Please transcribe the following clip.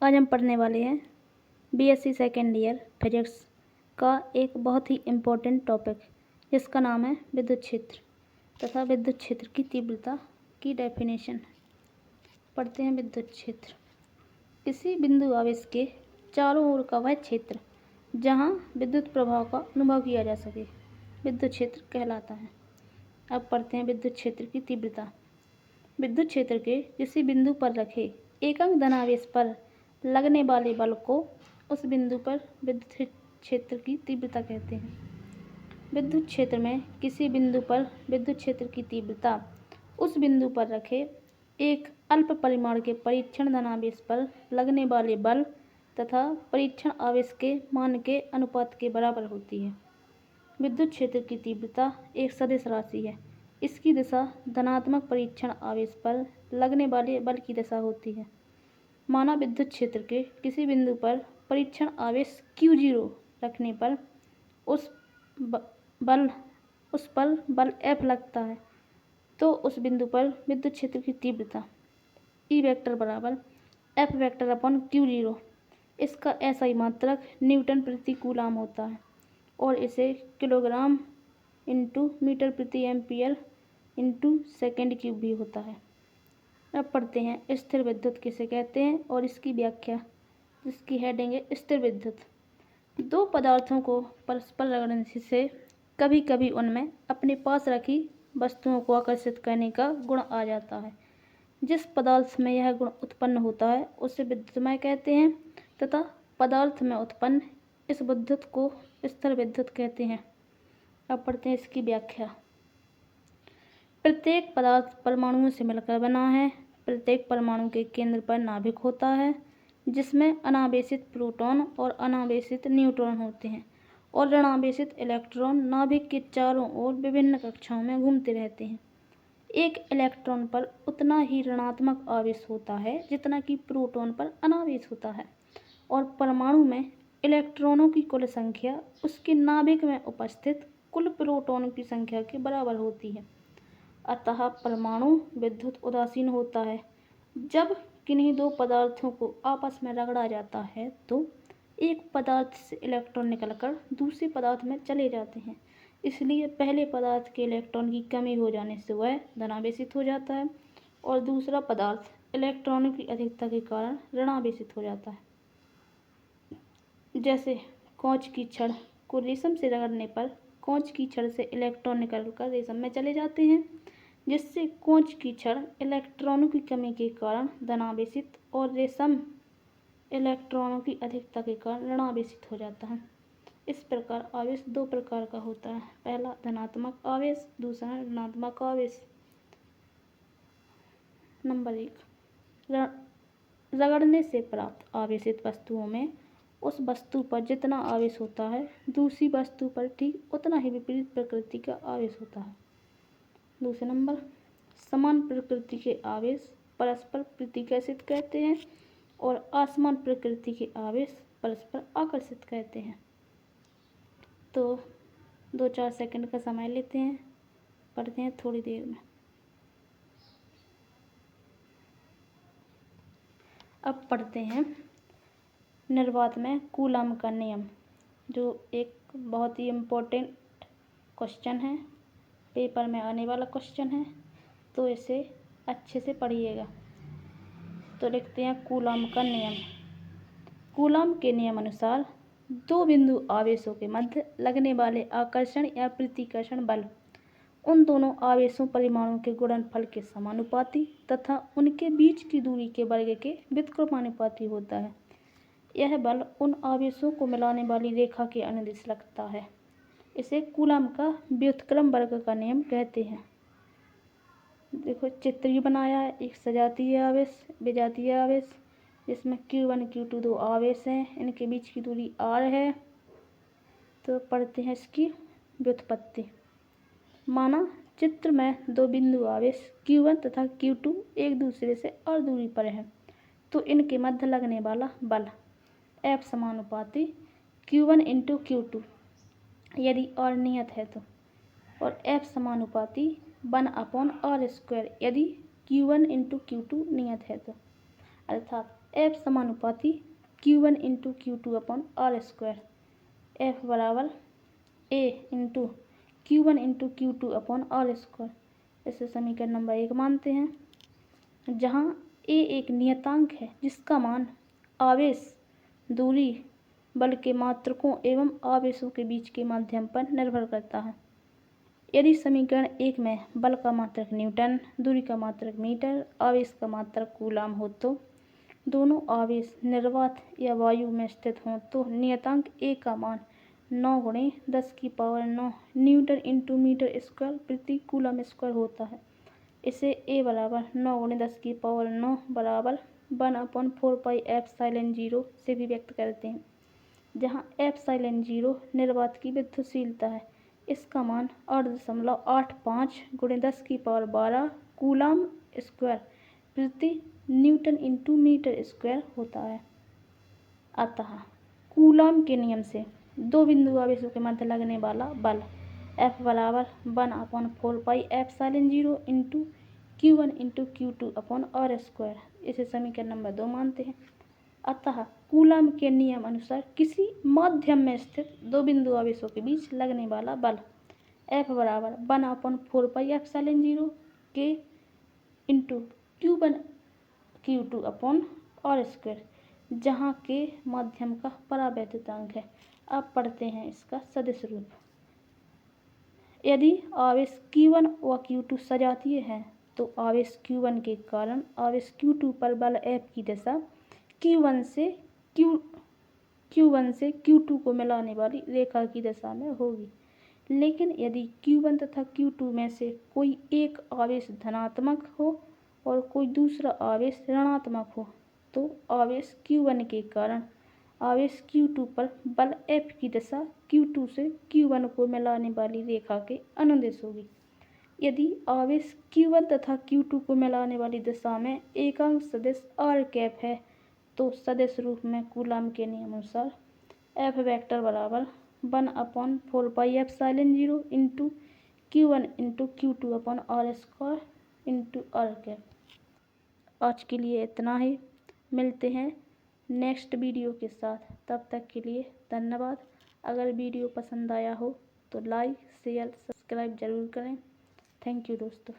आज हम पढ़ने वाले हैं बीएससी सेकेंड ईयर फिजिक्स का एक बहुत ही इम्पोर्टेंट टॉपिक जिसका नाम है विद्युत क्षेत्र तथा विद्युत क्षेत्र की तीव्रता की डेफिनेशन। पढ़ते हैं विद्युत क्षेत्र। किसी बिंदु आवेश के चारों ओर का वह क्षेत्र जहां विद्युत प्रभाव का अनुभव किया जा सके विद्युत क्षेत्र कहलाता है। अब पढ़ते हैं विद्युत क्षेत्र की तीव्रता। विद्युत क्षेत्र के किसी बिंदु पर रखे एकम धनावेश पर लगने वाले बल को उस बिंदु पर विद्युत क्षेत्र की तीव्रता कहते हैं। विद्युत क्षेत्र में किसी बिंदु पर विद्युत क्षेत्र की तीव्रता उस बिंदु पर रखे एक अल्प परिमाण के परीक्षण धनावेश पर लगने वाले बल तथा परीक्षण आवेश के मान के अनुपात के बराबर होती है। विद्युत क्षेत्र की तीव्रता एक सदिश राशि है। इसकी दिशा धनात्मक परीक्षण आवेश पर लगने वाले बल की दिशा होती है। माना विद्युत क्षेत्र के किसी बिंदु पर परीक्षण आवेश Q0 रखने पर उस पर बल F लगता है, तो उस बिंदु पर विद्युत क्षेत्र की तीव्रता E वेक्टर बराबर F वेक्टर अपॉन Q0 इसका SI मात्रक न्यूटन प्रति कूलाम होता है और इसे किलोग्राम इंटू मीटर प्रति एम्पियर इंटू सेकेंड क्यूब भी होता है। अब पढ़ते हैं स्थिर विद्युत किसे कहते हैं और इसकी व्याख्या, जिसकी हेडिंग है स्थिर विद्युत। दो पदार्थों को परस्पर रगड़ने से कभी कभी उनमें अपने पास रखी वस्तुओं को आकर्षित करने का गुण आ जाता है। जिस पदार्थ में यह गुण उत्पन्न होता है उसे विद्युतमय कहते हैं तथा पदार्थ में उत्पन्न इस विद्युत को स्थिर विद्युत कहते हैं। अब पढ़ते हैं इसकी व्याख्या। प्रत्येक पदार्थ परमाणुओं से मिलकर बना है। प्रत्येक परमाणु के केंद्र पर नाभिक होता है जिसमें अनावेशित प्रोटॉन और अनावेशित न्यूट्रॉन होते हैं और ऋणावेशित इलेक्ट्रॉन नाभिक के चारों ओर विभिन्न कक्षाओं में घूमते रहते हैं। एक इलेक्ट्रॉन पर उतना ही ऋणात्मक आवेश होता है जितना कि प्रोटॉन पर अनावेश होता है और परमाणु में इलेक्ट्रॉनों की कुल संख्या उसके नाभिक में उपस्थित कुल प्रोटॉनों की संख्या के बराबर होती है। अतः परमाणु विद्युत उदासीन होता है। जब किन्हीं दो पदार्थों को आपस में रगड़ा जाता है तो एक पदार्थ से इलेक्ट्रॉन निकलकर दूसरे पदार्थ में चले जाते हैं। इसलिए पहले पदार्थ के इलेक्ट्रॉन की कमी हो जाने से वह धनावेशित हो जाता है और दूसरा पदार्थ इलेक्ट्रॉनों की अधिकता के कारण ऋणावेशित हो जाता है। जैसे कांच की छड़ को रेशम से रगड़ने पर कांच की छड़ से इलेक्ट्रॉन निकलकर रेशम में चले जाते हैं, जिससे कांच की छड़ इलेक्ट्रॉनों की कमी के कारण धनावेशित और रेशम इलेक्ट्रॉनों की अधिकता के कारण ऋणावेशित हो जाता है। इस प्रकार आवेश दो प्रकार का होता है, पहला धनात्मक आवेश, दूसरा ऋणात्मक आवेश। नंबर 1, रगड़ने से प्राप्त आवेशित वस्तुओं में उस वस्तु पर जितना आवेश होता है दूसरी वस्तु पर ठीक उतना ही विपरीत प्रकृति का आवेश होता है। दूसरे नंबर, समान प्रकृति के आवेश परस्पर प्रतिकर्षित कहते हैं और असमान प्रकृति के आवेश परस्पर आकर्षित कहते हैं। तो 2-4 सेकंड का समय लेते हैं, पढ़ते हैं थोड़ी देर में। अब पढ़ते हैं निर्वात में कूलॉम का नियम, जो एक बहुत ही इम्पोर्टेंट क्वेश्चन है, पेपर में आने वाला क्वेश्चन है, तो इसे अच्छे से पढ़िएगा। तो लिखते हैं कूलॉम का नियम। कूलॉम के नियम अनुसार दो बिंदु आवेशों के मध्य लगने वाले आकर्षण या प्रतिकर्षण बल उन दोनों आवेशों परिमाणों के गुणनफल के समानुपाती तथा उनके बीच की दूरी के वर्ग के व्युत्क्रमानुपाती होता है। यह बल उन आवेशों को मिलाने वाली रेखा के अनुदिश लगता है। इसे कूलॉम का व्युत्क्रम वर्ग का नियम कहते हैं। देखो चित्र ही बनाया है, एक सजातीय आवेश, विजातीय आवेश, जिसमें Q1 Q2 दो आवेश हैं, इनके बीच की दूरी r है। तो पढ़ते हैं इसकी व्युत्पत्ति। माना चित्र में दो बिंदु आवेश Q1 तथा Q2 एक दूसरे से r दूरी पर है, तो इनके मध्य लगने वाला बल F समानुपाती Q1 इंटू Q2 यदि r नियत है तो, और F समानुपाती 1/r² यदि Q1 इंटू Q2 नियत है तो। अर्थात F समानुपाती Q1 into Q2 upon R square. F बराबर A into Q1 into Q2 upon R square. इसे समीकरण नंबर 1 मानते हैं, जहाँ A एक नियतांक है जिसका मान आवेश, दूरी, बल के मात्रकों एवं आवेशों के बीच के माध्यम पर निर्भर करता है। यदि समीकरण 1 में बल का मात्रक न्यूटन, दूरी का मात्रक मीटर, आवेश का मात्रक कूलाम हो तो दोनों आवेश निर्वात या वायु में स्थित हों तो नियतांक A का मान 9 गुणे 10⁻9 न्यूटन इंटू मीटर स्क्वायर प्रति कूलम स्क्वायर होता है। इसे A बराबर 9 गुणे 10⁻9 बराबर 1/4πε0 से भी व्यक्त करते हैं, जहाँ ε0 निर्वात की विद्युतशीलता है। इसका मान 8.85 गुणे 10⁻12 कूलाम स्क्वायर प्रति न्यूटन इंटू मीटर स्क्वायर होता है। अतः कूलाम के नियम से दो बिंदु आवेशों के मध्य लगने वाला बल F बराबर 1/4πε0 into Q1 into Q2 upon R square. इसे समीकरण नंबर 2 मानते हैं। अतः कूलाम के नियम अनुसार किसी माध्यम में स्थित दो बिंदु आवेशों के बीच लगने वाला बल F बराबर 1/4πε0 के into Q1 Q2 upon R square, जहाँ के माध्यम का परावैद्युतांक है। अब पढ़ते हैं इसका सदिश रूप। यदि आवेश Q1 व Q2 सजातीय हैं तो आवेश Q1 के कारण आवेश Q2 पर बल F की दिशा Q1 से Q2 को मिलाने वाली रेखा की दिशा में होगी। लेकिन यदि Q1 तथा Q2 में से कोई एक आवेश धनात्मक हो और कोई दूसरा आवेश ऋणात्मक हो तो आवेश Q1 के कारण आवेश Q2 पर बल F की दिशा Q2 से Q1 को मिलाने वाली रेखा के अनुदिश होगी। यदि आवेश Q1 तथा Q2 को मिलाने वाली दिशा में एकांक सदिश r कैप है तो सदिश रूप में कूलाम के नियम अनुसार F वेक्टर बराबर 1/4πε0 into Q1 into Q2 upon R square into R cap. आज के लिए इतना ही, मिलते हैं नेक्स्ट वीडियो के साथ। तब तक के लिए धन्यवाद। अगर वीडियो पसंद आया हो तो लाइक, शेयर, सब्सक्राइब जरूर करें। थैंक यू दोस्तों।